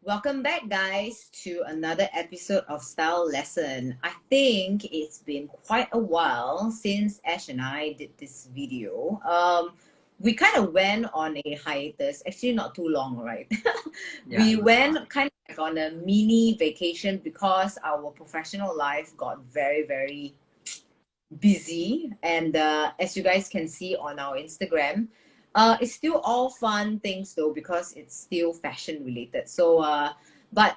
Welcome back, guys, to another episode of Style Lesson. I think it's been quite a while since Ash and I did this video. We kind of went on a hiatus, actually, not too long, right? Yeah, We it was went fine. kind of like on a mini vacation because our professional life got very busy. And as you guys can see on our Instagram, it's still all fun things though because it's still fashion related. But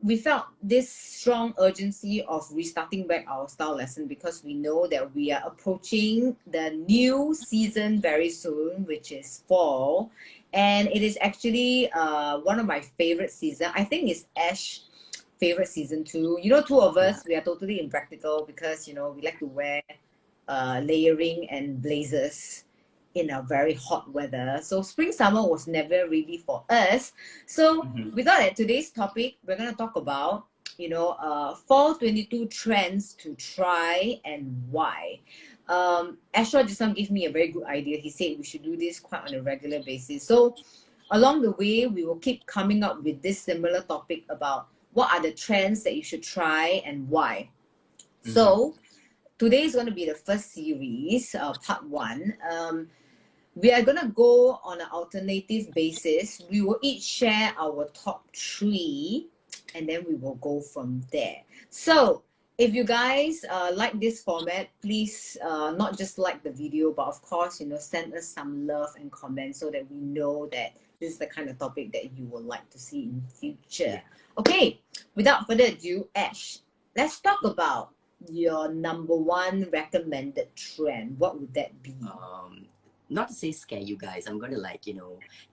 we felt this strong urgency of restarting back our style lesson because we know that we are approaching the new season very soon, which is fall. And it is actually one of my favorite season. I think it's Ash favorite season too. You know, two of Yeah, us, we are totally impractical because, you know, we like to wear layering and blazers in a very hot weather. So spring summer was never really for us. So hmm we thought that today's topic we're gonna talk about, fall 22 trends to try and why. Eshwar just now gave me a very good idea. He said we should do this quite on a regular basis. So along the way, we will keep coming up with this similar topic about what are the trends that you should try and why. hmm So today is going to be the first series, part one. We are going to go on an alternative basis. We will each share our top three and then we will go from there. So if you guys like this format, please not just like the video, but of course, you know, send us some love and comments so that we know that this is the kind of topic that you would like to see in future. yeah. Okay, without further ado, Ash, let's talk about your number one recommended trend. What would that be? Um, Not to say scare you guys, I'm gonna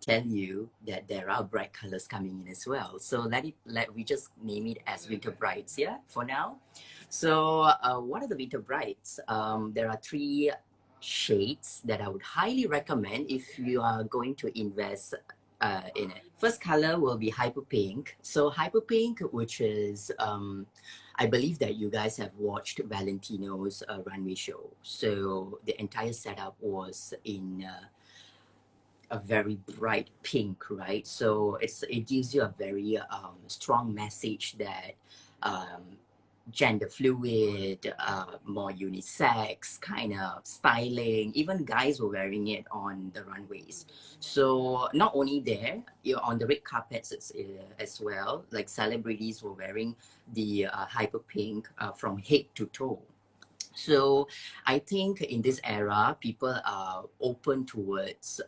tell you that there are bright colors coming in as well. So let we just name it as winter brights, yeah, for now. So what are the winter brights? There are three shades that I would highly recommend if you are going to invest in it. First color will be hyper pink. So hyper pink, which is I believe that you guys have watched Valentino's runway show. So the entire setup was in a very bright pink, right? So it gives you a very strong message that um, gender fluid, more unisex kind of styling. Even guys were wearing it on the runways. So not only there, you're on the red carpets as well. Like celebrities were wearing the hyper pink from head to toe. So I think in this era, people are open towards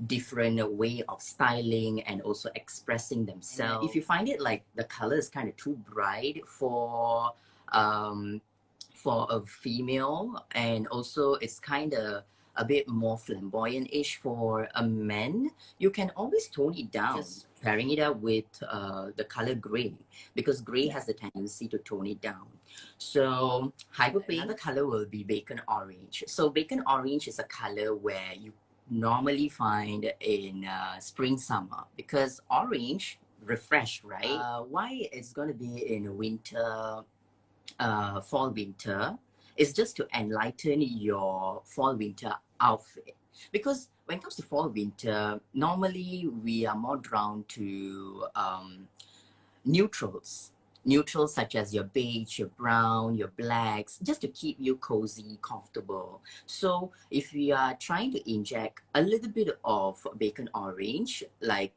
different way of styling and also expressing themselves. If you find it like the color is kind of too bright um, for a female, and also it's kind of a bit more flamboyant-ish for a man, you can always tone it down. Just pairing it up with the color gray, because gray has the tendency to tone it down. So hyper pink, another color will be bacon orange. So bacon orange is a color where you normally find in spring summer, because orange refresh, right? Why it's gonna be in winter, fall winter, is just to enlighten your fall winter outfit. Because when it comes to fall winter, normally we are more drawn to neutrals. Neutrals such as your beige, your brown, your blacks, just to keep you cozy, comfortable. So if we are trying to inject a little bit of bacon orange, like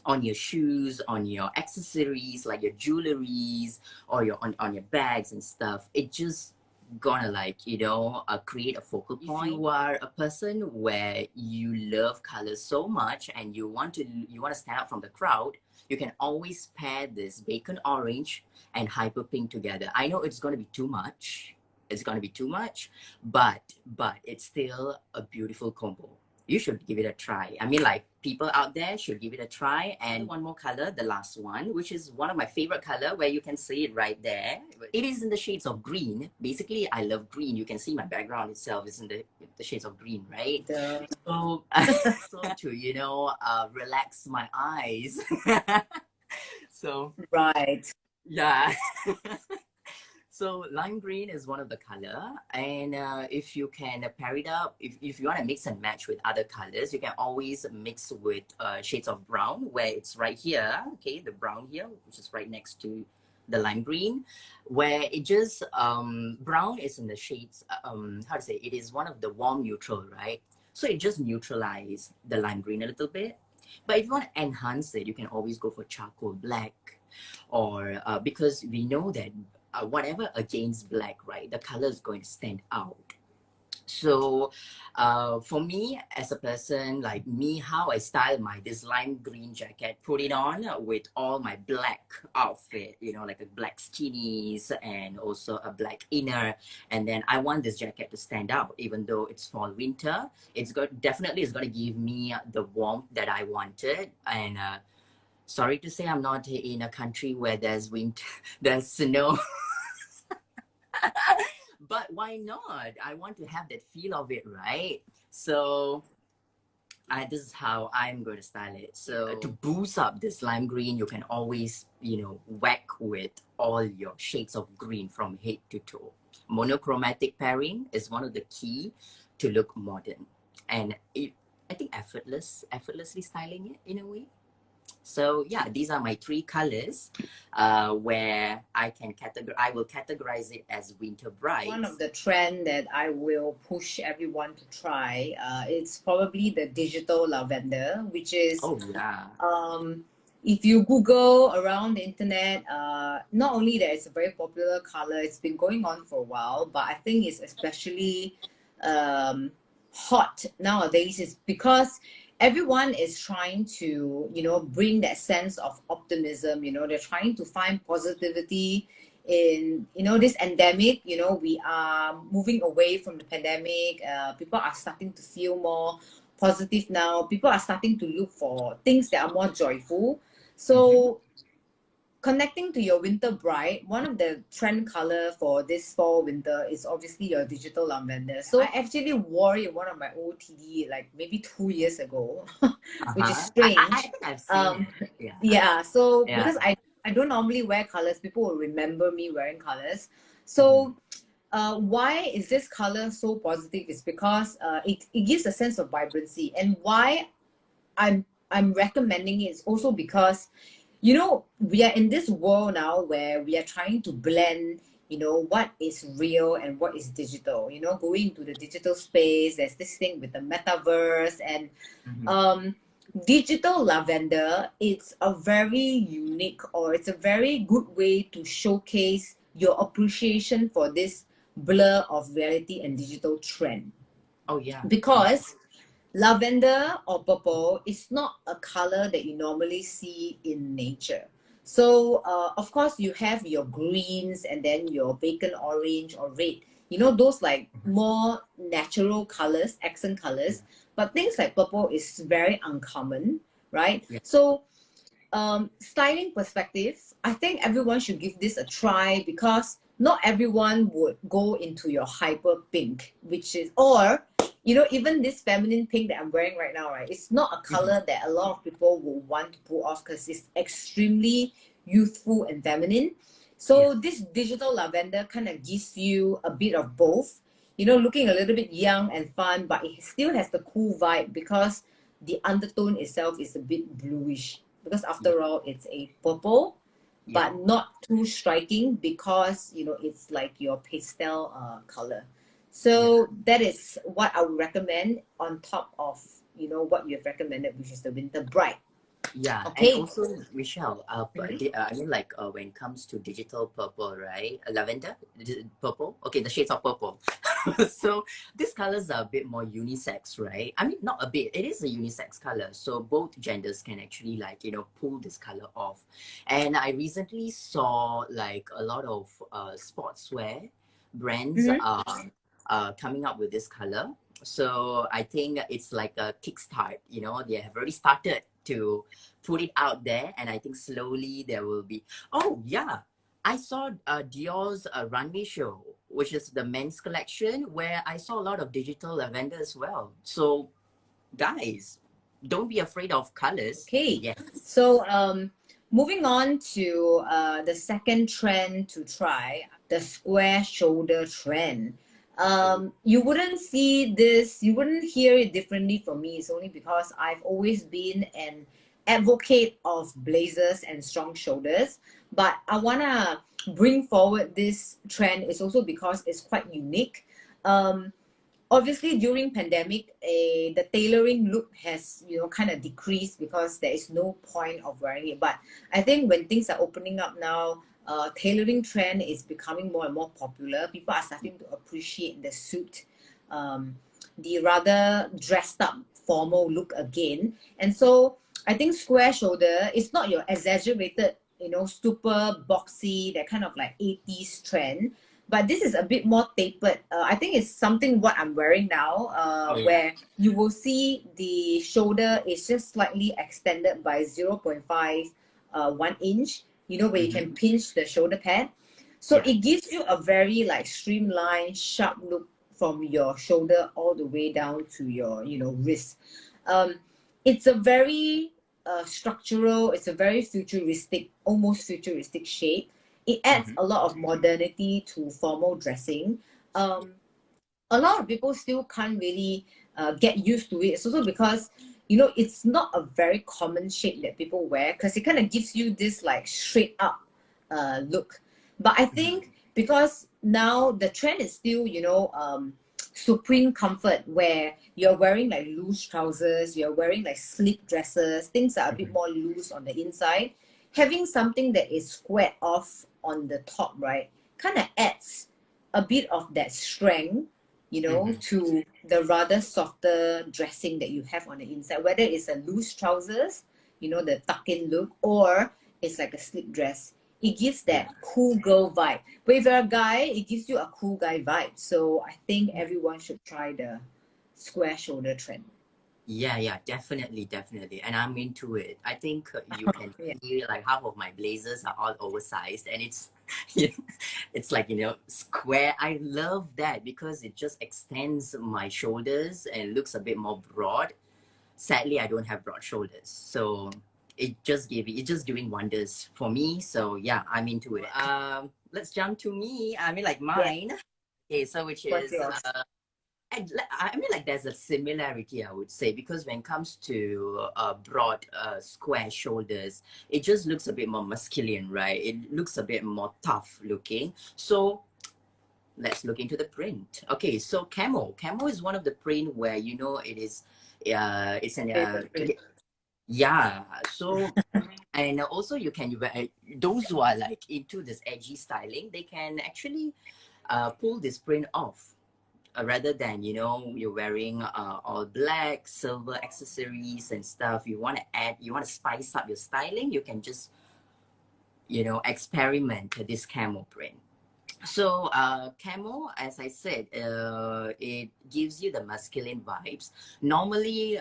on your shoes, on your accessories, like your jewelries, or on your bags and stuff, it just gonna create a focal point. If you are a person where you love colors so much and you want to stand out from the crowd, you can always pair this bacon orange and hyper pink together. I know it's gonna be too much. It's gonna be too much, but it's still a beautiful combo. You should give it a try. I mean, like, people out there should give it a try. And one more color, the last one, which is one of my favorite color, where you can see it right there. It is in the shades of green. Basically, I love green. You can see my background itself is in the shades of green, right? So, so to relax my eyes. So Right. yeah. So lime green is one of the color, and if you can pair it up, if you want to mix and match with other colors, you can always mix with shades of brown, where it's right here, okay, the brown here, which is right next to the lime green, where it just brown is in the shades, how to say, it is one of the warm neutral, right? So it just neutralizes the lime green a little bit. But if you want to enhance it, you can always go for charcoal black, or because we know that whatever against black, right, the color is going to stand out. So for me, as a person like me, how I style my this lime green jacket, put it on with all my black outfit, you know, like a black skinnies and also a black inner, and then I want this jacket to stand out, even though it's fall winter. It's got definitely it's gonna give me the warmth that I wanted. And sorry to say, I'm not in a country where there's winter, there's snow. But why not? I want to have that feel of it, right? So this is how I'm going to style it. So to boost up this lime green, you can always, you know, whack with all your shades of green from head to toe. Monochromatic pairing is one of the key to look modern, and I think effortlessly styling it in a way. So yeah, these are my 3 colors, where I will categorize it as winter bright. One of the trend that I will push everyone to try, it's probably the digital lavender, which is if you Google around the internet, not only that it's a very popular color, it's been going on for a while, but I think it's especially hot nowadays. Is because everyone is trying to, you know, bring that sense of optimism. You know, they're trying to find positivity in, you know, this endemic. You know, we are moving away from the pandemic. People are starting to feel more positive now. People are starting to look for things that are more joyful. So connecting to your winter bright, one of the trend color for this fall winter is obviously your digital lavender. So I actually wore it in one of my OOTD like maybe 2 years ago, which is strange. I think I've seen it. Yeah. So because I don't normally wear colors, people will remember me wearing colors. So why is this color so positive? Is because it gives a sense of vibrancy. And why I'm recommending it is also because, you know, we are in this world now where we are trying to blend, you know, what is real and what is digital. You know, going into the digital space, there's this thing with the metaverse, and digital lavender, it's a very unique, or it's a very good way to showcase your appreciation for this blur of reality and digital trend. Oh yeah. Because lavender or purple is not a color that you normally see in nature. So of course you have your greens and then your bacon orange or red, you know, those like more natural colors, accent colors. But things like purple is very uncommon, right? So styling perspective, I think everyone should give this a try, because not everyone would go into your hyper pink, which is, or, you know, even this feminine pink that I'm wearing right now, right? It's not a color that a lot of people will want to pull off because it's extremely youthful and feminine. So this digital lavender kind of gives you a bit of both, you know, looking a little bit young and fun, but it still has the cool vibe because the undertone itself is a bit bluish. Because after all, it's a purple, but not too striking because, you know, it's like your pastel color. So that is what I would recommend on top of, you know, what you have recommended, which is the winter bright. Yeah, okay. And also, Michelle, I mean, like when it comes to digital purple, right? Lavender, purple. Okay, the shades of purple. So these colors are a bit more unisex, right? I mean, not a bit. It is a unisex color, so both genders can actually, like, you know, pull this color off. And I recently saw like a lot of sportswear brands coming up with this color. So I think it's like a kickstart. You know, they have already started to put it out there, and I think slowly there will be. Oh yeah, I saw Dior's runway show, which is the men's collection, where I saw a lot of digital lavender as well. So guys, don't be afraid of colors. Okay. Yes. So moving on to the second trend to try, the square shoulder trend. You wouldn't see this, you wouldn't hear it differently from me. It's only because I've always been an advocate of blazers and strong shoulders. But I want to bring forward this trend is also because it's quite unique. Um, Obviously during pandemic, the tailoring look has kind of decreased because there is no point of wearing it. But I think when things are opening up now, tailoring trend is becoming more and more popular. People are starting to appreciate the suit, the rather dressed up formal look again. And so I think square shoulder is not your exaggerated, super boxy, that kind of like 80s trend, but this is a bit more tapered. I think it's something what I'm wearing now, where you will see the shoulder is just slightly extended by 0.5, 1 inch, where you can pinch the shoulder pad. So it gives you a very like streamlined, sharp look from your shoulder all the way down to your, wrist. It's a very structural, it's a very futuristic, almost futuristic shape. It adds a lot of modernity to formal dressing. A lot of people still can't really get used to it. It's also because, it's not a very common shape that people wear because it kind of gives you this like straight up look. But I think because now the trend is still, supreme comfort where you're wearing like loose trousers, you're wearing like sleek dresses, things are a bit more loose on the inside. Having something that is squared off on the top, right, kind of adds a bit of that strength, to the rather softer dressing that you have on the inside, whether it's a loose trousers, the tuck-in look, or it's like a slip dress. It gives that cool girl vibe. But if you're a guy, it gives you a cool guy vibe. So I think everyone should try the square shoulder trend. Yeah, definitely. And I'm into it. I think you can see like half of my blazers are all oversized and it's it's like, square. I love that because it just extends my shoulders and looks a bit more broad. Sadly, I don't have broad shoulders. So it's just doing wonders for me. So yeah, I'm into it. Let's jump to me. I mean like mine. Okay, so which What's is yours? I mean, like, there's a similarity, I would say, because when it comes to broad, square shoulders, it just looks a bit more masculine, right? It looks a bit more tough looking. So let's look into the print. Okay, so camo. Camo is one of the print where, it is, it's an, Favorite print. yeah. So, and also you can, those who are like into this edgy styling, they can actually pull this print off. Rather than you're wearing all black silver accessories and stuff, you want to spice up your styling, you can just experiment this camo print. So camo, as I said, it gives you the masculine vibes. Normally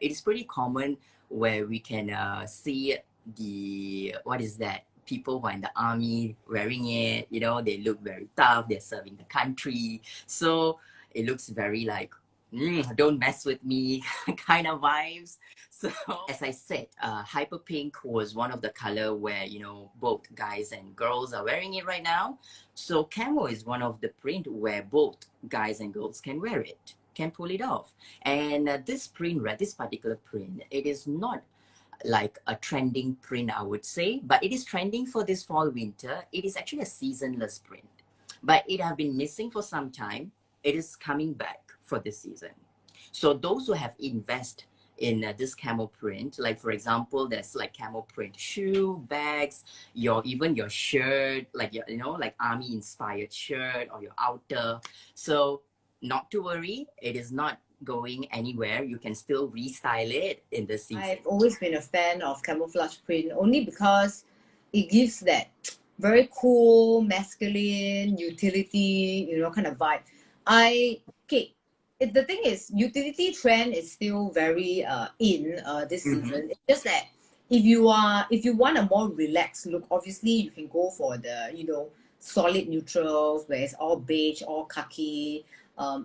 it is pretty common where we can see the, what is that, people who are in the army wearing it, they look very tough, they're serving the country, so it looks very like don't mess with me kind of vibes. So as I said, hyper pink was one of the color where both guys and girls are wearing it right now. So camo is one of the print where both guys and girls can wear it, can pull it off. And this print, this particular print, it is not like a trending print, I would say, but it is trending for this fall winter. It is actually a seasonless print, but it have been missing for some time. It is coming back for this season. So those who have invested in this camo print, like for example, there's like camo print shoe, bags, even your shirt, like your like army inspired shirt or your outer. So not to worry, it is not going anywhere. You can still restyle it in the season. I've always been a fan of camouflage print only because it gives that very cool, masculine, utility, kind of vibe. The thing is, utility trend is still very in this season. It's just that if you want a more relaxed look, obviously you can go for the solid neutrals where it's all beige, all khaki.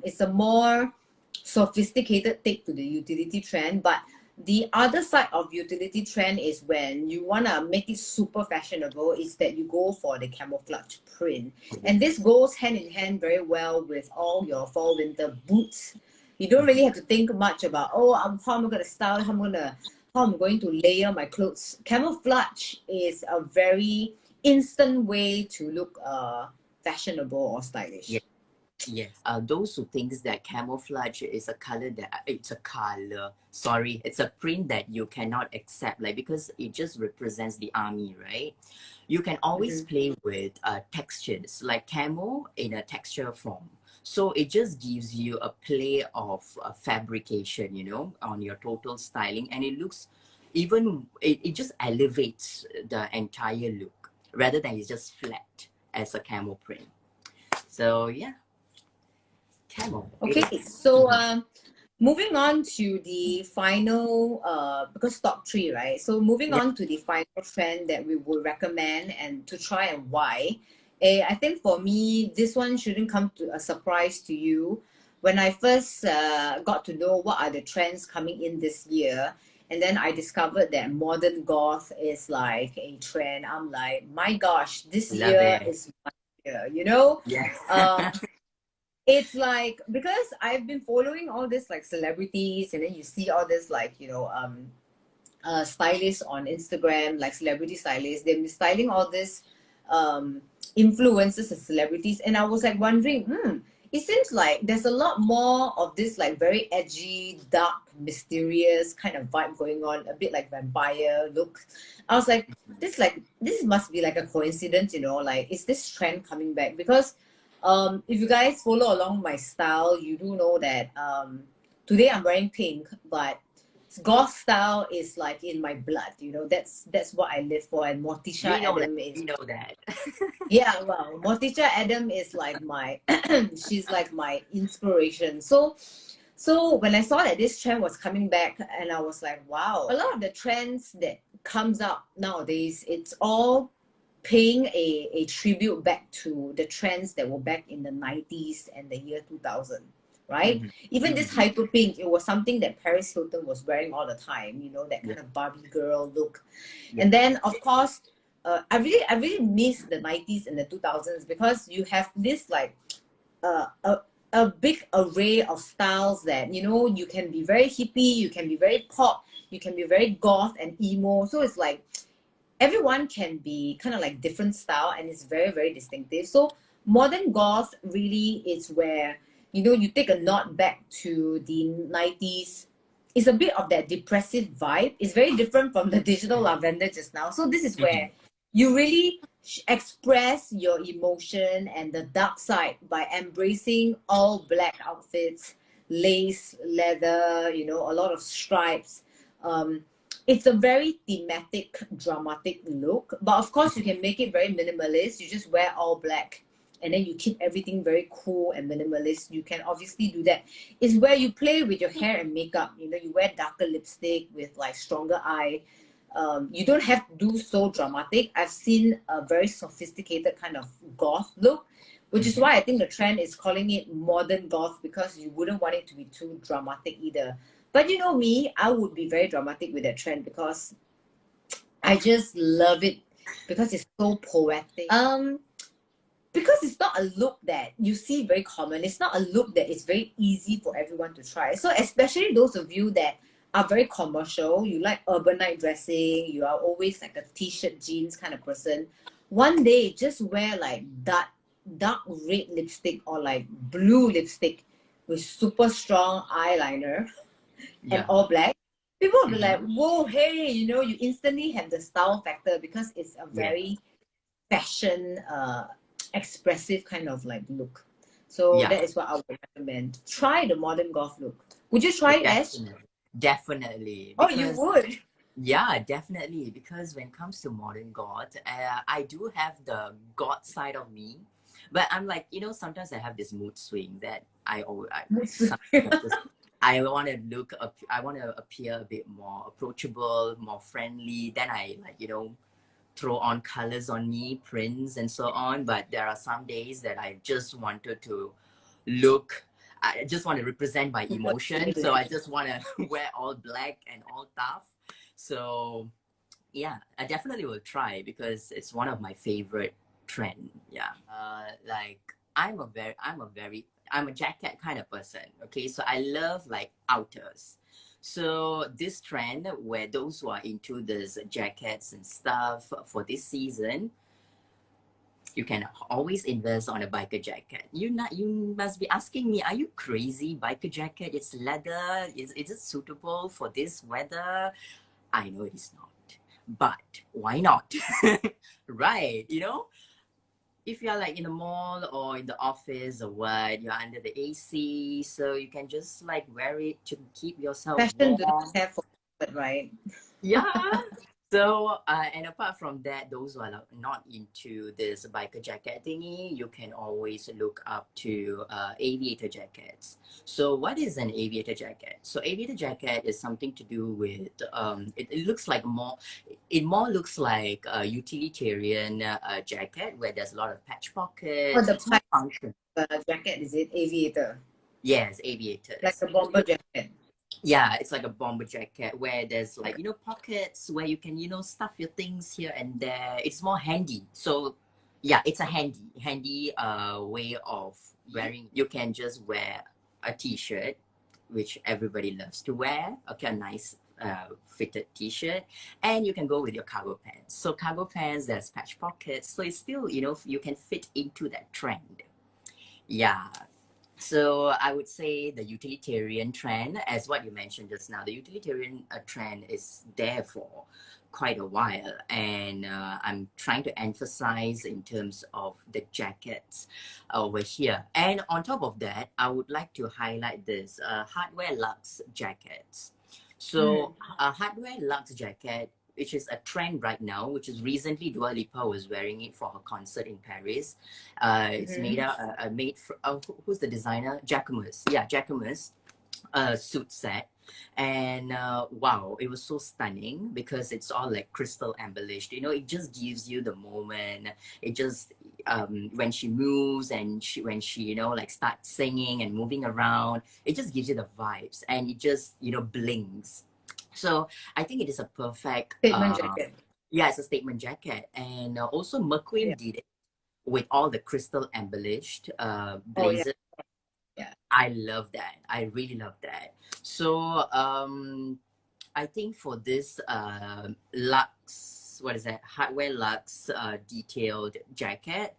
It's a more sophisticated take to the utility trend, but The other side of utility trend is when you want to make it super fashionable, is that you go for the camouflage print. And this goes hand in hand very well with all your fall winter boots. You don't really have to think much about, oh, how am I going to style, how I'm going to layer my clothes. Camouflage is a very instant way to look fashionable or stylish. Yeah. Yes, those who thinks that camouflage is a color it's a print that you cannot accept, like, because it just represents the army, right? You can always play with textures, like camo in a texture form. So it just gives you a play of fabrication, you know, on your total styling, and it looks it just elevates the entire look rather than it's just flat as a camo print. So yeah. Camo. Okay, so moving on to the final, because top three, right? So moving on to the final trend that we would recommend and to try and why. I think for me, this one shouldn't come to a surprise to you. When I first got to know what are the trends coming in this year, and then I discovered that modern goth is like a trend. I'm like, my gosh, this year is my year, you know? Yeah. It's like, because I've been following all this like celebrities, and then you see all this like, you know, stylists on Instagram, like celebrity stylists. They've been styling all this influencers and celebrities, and I was like wondering, it seems like there's a lot more of this like very edgy, dark, mysterious kind of vibe going on, a bit like vampire look. I was like, this must be like a coincidence, you know, like is this trend coming back? Because if you guys follow along my style, you do know that today I'm wearing pink, but goth style is like in my blood, you know. That's what I live for. And Morticia Adam is, you know that. yeah, well, Morticia Adam is like my she's like my inspiration. So when I saw that this trend was coming back, and I was like, wow, a lot of the trends that comes up nowadays, it's all paying a tribute back to the trends that were back in the 90s and the year 2000, right? Even this hyper pink, it was something that Paris Hilton was wearing all the time, you know, that kind of Barbie girl look. And then, of course, I really miss the 90s and the 2000s, because you have this like a big array of styles that, you know, you can be very hippie, you can be very pop, you can be very goth and emo. So it's like everyone can be kind of like different style, and it's very, very distinctive. So modern goth really is where, you know, you take a nod back to the 90s. It's a bit of that depressive vibe. It's very different from the digital lavender just now. So this is where you really express your emotion and the dark side by embracing all black outfits, lace, leather, you know, a lot of stripes. It's a very thematic, dramatic look, but of course you can make it very minimalist. You just wear all black, and then you keep everything very cool and minimalist. You can obviously do that. It's where you play with your hair and makeup. You know, you wear darker lipstick with like stronger eye. You don't have to do so dramatic. I've seen a very sophisticated kind of goth look, which is why I think the trend is calling it modern goth, because you wouldn't want it to be too dramatic either. But you know me, I would be very dramatic with that trend, because I just love it, because it's so poetic. Because it's not a look that you see very common. It's not a look that is very easy for everyone to try. So especially those of you that are very commercial, you like urban night dressing, you are always like a t-shirt jeans kind of person. One day, just wear like dark red lipstick or like blue lipstick with super strong eyeliner and all black. People will be like, whoa, hey, you know, you instantly have the style factor, because it's a very fashion, expressive kind of like look. So that is what I would recommend. Try the modern goth look. Would you try it, Ash? Definitely. Oh, you would? Yeah, definitely. Because when it comes to modern goth, I do have the goth side of me, but I'm like, you know, sometimes I have this mood swing that I want to I want to appear a bit more approachable, more friendly. Then I, like, you know, throw on colors on me, prints and so on. But there are some days that I just wanted to look I just want to represent my emotion. So I just want to wear all black and all tough. So yeah, I definitely will try because it's one of my favorite trend. Yeah. Like I'm a jacket kind of person. Okay. So I love like outers. So this trend where those who are into this jackets and stuff for this season, you can always invest on a biker jacket. You must be asking me, are you crazy? Biker jacket, it's leather. Is it suitable for this weather? I know it is not. But why not? Right, you know? If you're like in the mall or in the office or what, you're under the AC, so you can just like wear it to keep yourself Fashion do warm. not care for it, right? Yeah. So, and apart from that, those who are not into this biker jacket thingy, you can always look up to aviator jackets. So, what is an aviator jacket? So, aviator jacket is something to do with, it looks like it more looks like a utilitarian jacket where there's a lot of patch Or pockets. the It's more type functional. jacket, is it aviator? Yes, Like aviators. a bomber jacket. Yeah, it's like a bomber jacket where there's like, pockets where you can, stuff your things here and there. It's more handy. So yeah, it's a handy way of wearing. You can just wear a t-shirt, which everybody loves to wear. Okay, a nice fitted t-shirt. And you can go with your cargo pants. So cargo pants, there's patch pockets. So it's still, you can fit into that trend. Yeah. So I would say the utilitarian trend, as what you mentioned just now, the utilitarian trend is there for quite a while, and I'm trying to emphasize in terms of the jackets over here. And on top of that, I would like to highlight this hardware luxe jackets. So a hardware luxe jacket, which is a trend right now, which is recently Dua Lipa was wearing it for her concert in Paris. It's made for, who's the designer? Jacquemus. Yeah, Jacquemus suit set. And wow, it was so stunning because it's all like crystal embellished. It just gives you the moment. It just when she moves and when she like starts singing and moving around, it just gives you the vibes and it just blinks. So I think it is a perfect Statement jacket. yeah, it's a statement jacket. And also McQueen did it with all the crystal embellished Oh yeah. blazer. Yeah. I love that. I really love that. So I think for this luxe, what is that? Hardware luxe detailed jacket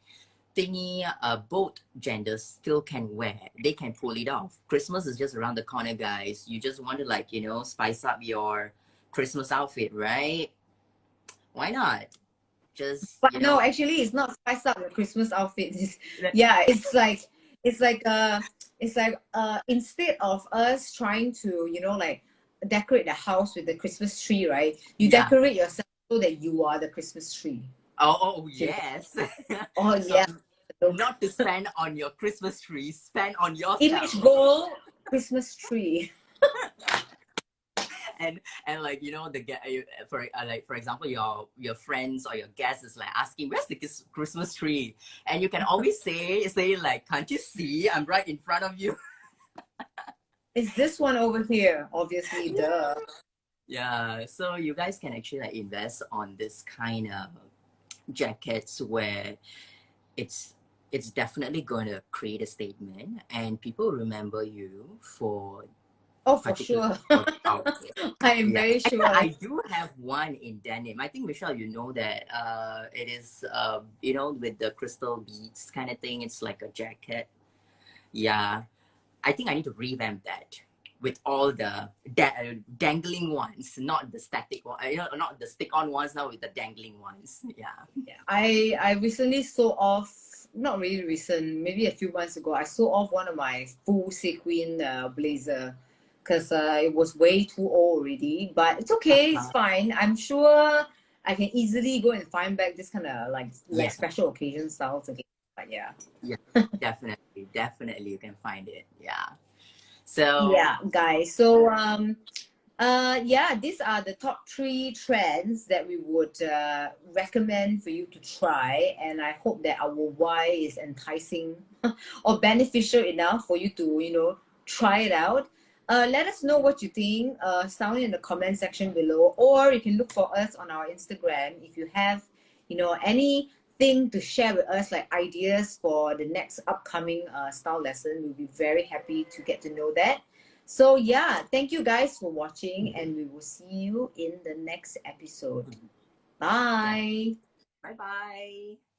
thingy, both genders still can wear. They can pull it off. Christmas is just around the corner, guys. You just want to like, spice up your Christmas outfit, right? Why not? Just, But no, actually, it's not spice up your Christmas outfit. It's like instead of us trying to like decorate the house with the Christmas tree, right? You yeah. decorate yourself so that you are the Christmas tree. Oh yes. Oh So yeah. not to spend on your Christmas tree, spend on Image yourself. goal Christmas tree. And like for example your friends or your guests is like asking where's the Christmas tree, and you can always say like, can't you see I'm right in front of you? It's this one over here, obviously. Duh. Yeah, so you guys can actually like invest on this kind of jackets where it's definitely going to create a statement and people remember you for Oh, for particular sure. outfit. I am Yeah, very actually, sure. I do have one in denim. I think Michelle, you know that it is with the crystal beads kind of thing. It's like a jacket. Yeah, I think I need to revamp that with all the dangling ones, not the static one. Not the stick-on ones. Now with the dangling ones. Yeah. Yeah. I recently sold off, not really recent, maybe a few months ago. I sold off one of my full sequin blazer because it was way too old already. But it's okay, it's fine. I'm sure I can easily go and find back this kind of like Yeah. special occasion styles again. But yeah. Yeah. Definitely you can find it. Yeah. So Yeah, guys. So Yeah, these are the top 3 trends that we would recommend for you to try, and I hope that our why is enticing or beneficial enough for you to, you know, try it out. Let us know what you think. Sound in the comment section below, or you can look for us on our Instagram if you have, you know, anything to share with us, like ideas for the next upcoming style lesson. We'll be very happy to get to know that. So yeah, thank you guys for watching, and we will see you in the next episode. Yeah. Bye. Bye bye.